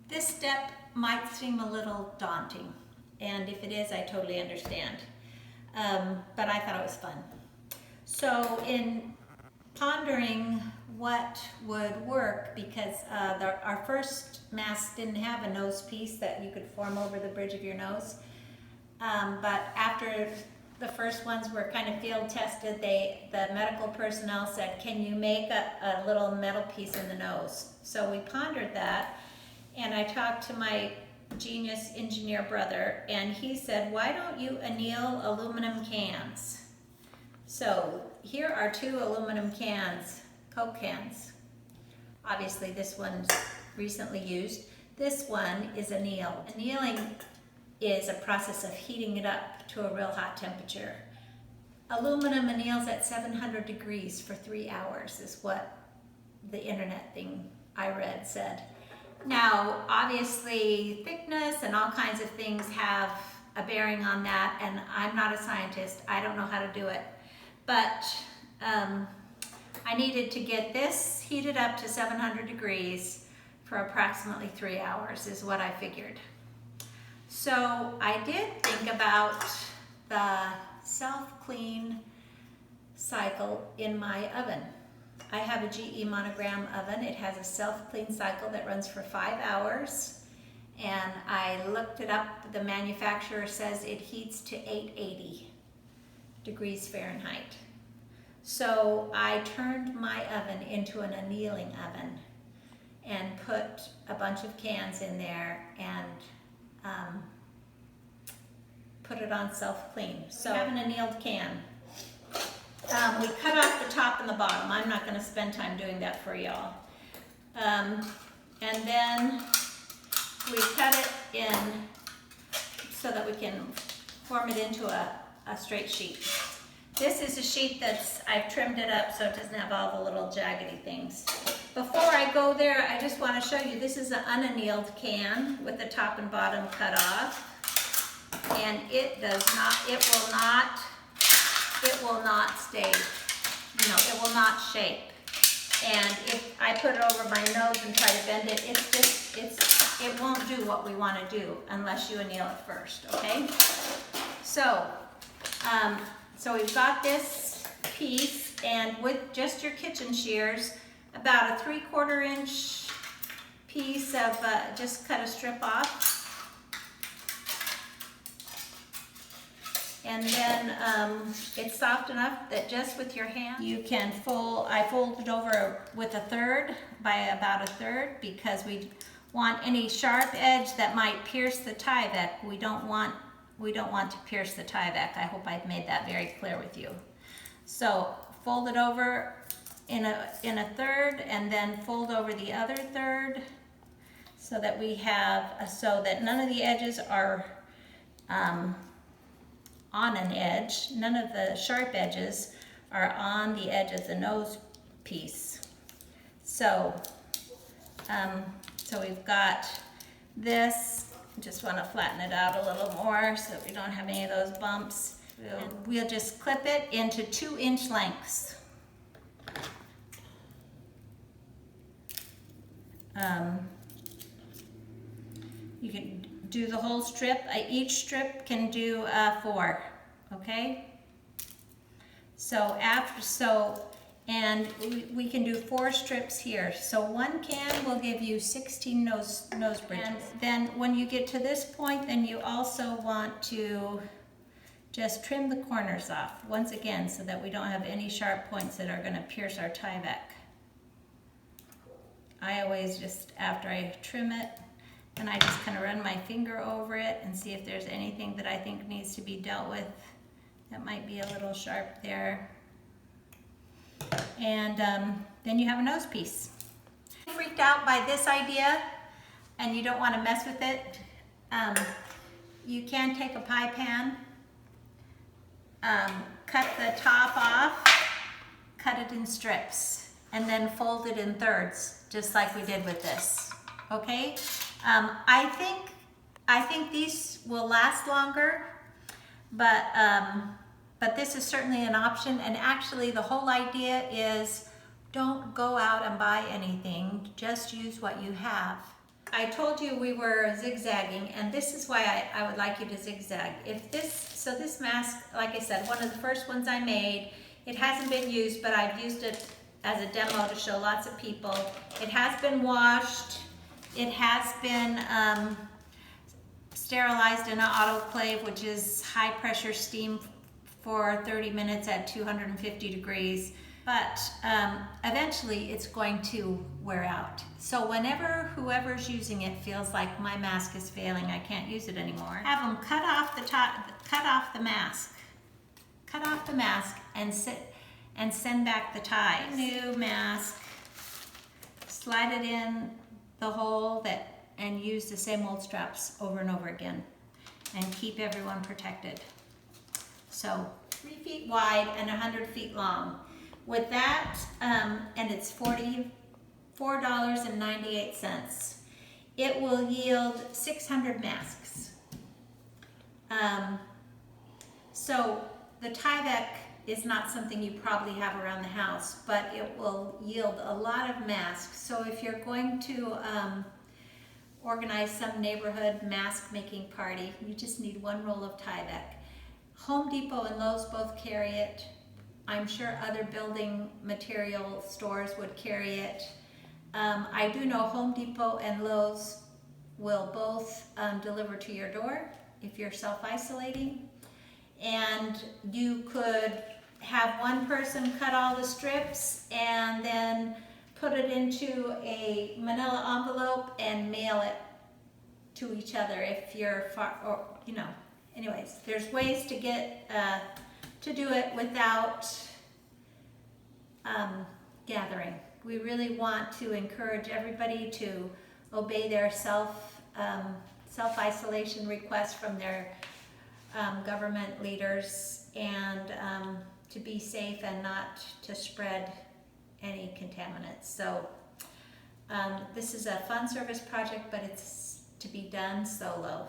This step might seem a little daunting, and if it is, I totally understand. But I thought it was fun. So in pondering what would work, because our first mask didn't have a nose piece that you could form over the bridge of your nose, but after the first ones were kind of field tested, the medical personnel said, can you make a little metal piece in the nose? So we pondered that, and I talked to my genius engineer brother, and he said, why don't you anneal aluminum cans? So here are 2 aluminum cans, Coke cans. Obviously this one's recently used. This one is annealed. Annealing is a process of heating it up to a real hot temperature. Aluminum anneals at 700 degrees for 3 hours is what the internet thing I read said. Now, obviously, thickness and all kinds of things have a bearing on that, and I'm not a scientist. I don't know how to do it. But I needed to get this heated up to 700 degrees for approximately 3 hours, is what I figured. So I did think about the self-clean cycle in my oven. I have a GE monogram oven. It has a self-clean cycle that runs for 5 hours. And I looked it up. The manufacturer says it heats to 880 degrees Fahrenheit. So I turned my oven into an annealing oven and put a bunch of cans in there and put it on self-clean. So I have an annealed can. We cut off the top and the bottom. I'm not going to spend time doing that for y'all. And then we cut it in so that we can form it into a straight sheet. This is a sheet I've trimmed it up so it doesn't have all the little jaggedy things. Before I go there, I just want to show you, this is an unannealed can with the top and bottom cut off. And it will not stay, it will not shape. And if I put it over my nose and try to bend it, it won't do what we want to do unless you anneal it first, okay? So we've got this piece, and with just your kitchen shears, about a 3/4 inch piece of, just cut a strip off. And then it's soft enough that just with your hand, you can I fold it over with a third, by about a third, because we want any sharp edge that might pierce the Tyvek. We don't want to pierce the Tyvek. I hope I've made that very clear with you. So fold it over in a third, and then fold over the other third, so that we have, so that none of the edges are on an edge. None of the sharp edges are on the edge of the nose piece. So, so we've got this. Just want to flatten it out a little more so that we don't have any of those bumps. We'll just clip it into 2-inch lengths. You can do the whole strip. Each strip can do 4, okay? And we can do 4 strips here. So 1 can will give you 16 nose bridges. And then when you get to this point, then you also want to just trim the corners off once again, so that we don't have any sharp points that are going to pierce our Tyvek. I always just, after I trim it, and I just kind of run my finger over it and see if there's anything that I think needs to be dealt with that might be a little sharp there. And then you have a nose piece. If you're freaked out by this idea and you don't want to mess with it, you can take a pie pan, cut the top off, cut it in strips, and then fold it in thirds, just like we did with this, okay? I think these will last longer, but this is certainly an option. And actually, the whole idea is don't go out and buy anything. Just use what you have. I told you we were zigzagging, and this is why I would like you to zigzag. So this mask, like I said, one of the first ones I made, it hasn't been used, but I've used it as a demo to show lots of people. It has been washed. It has been sterilized in an autoclave, which is high pressure steam for 30 minutes at 250 degrees. But eventually it's going to wear out. So whenever whoever's using it feels like my mask is failing, I can't use it anymore, have them cut off the mask. Cut off the mask and send back the ties. New mask, slide it in the hole and use the same old straps over and over again and keep everyone protected. So 3 feet wide and 100 feet long. With that, and it's $44.98. It will yield 600 masks. So the Tyvek is not something you probably have around the house, but it will yield a lot of masks. So if you're going to organize some neighborhood mask making party, you just need 1 roll of Tyvek. Home Depot and Lowe's both carry it. I'm sure other building material stores would carry it. I do know Home Depot and Lowe's will both deliver to your door if you're self-isolating. And you could have one person cut all the strips and then put it into a manila envelope and mail it to each other if you're far, or anyways, there's ways to get to do it without gathering. We really want to encourage everybody to obey their self-isolation requests from their government leaders, and to be safe and not to spread any contaminants. So this is a fun service project, but it's to be done solo.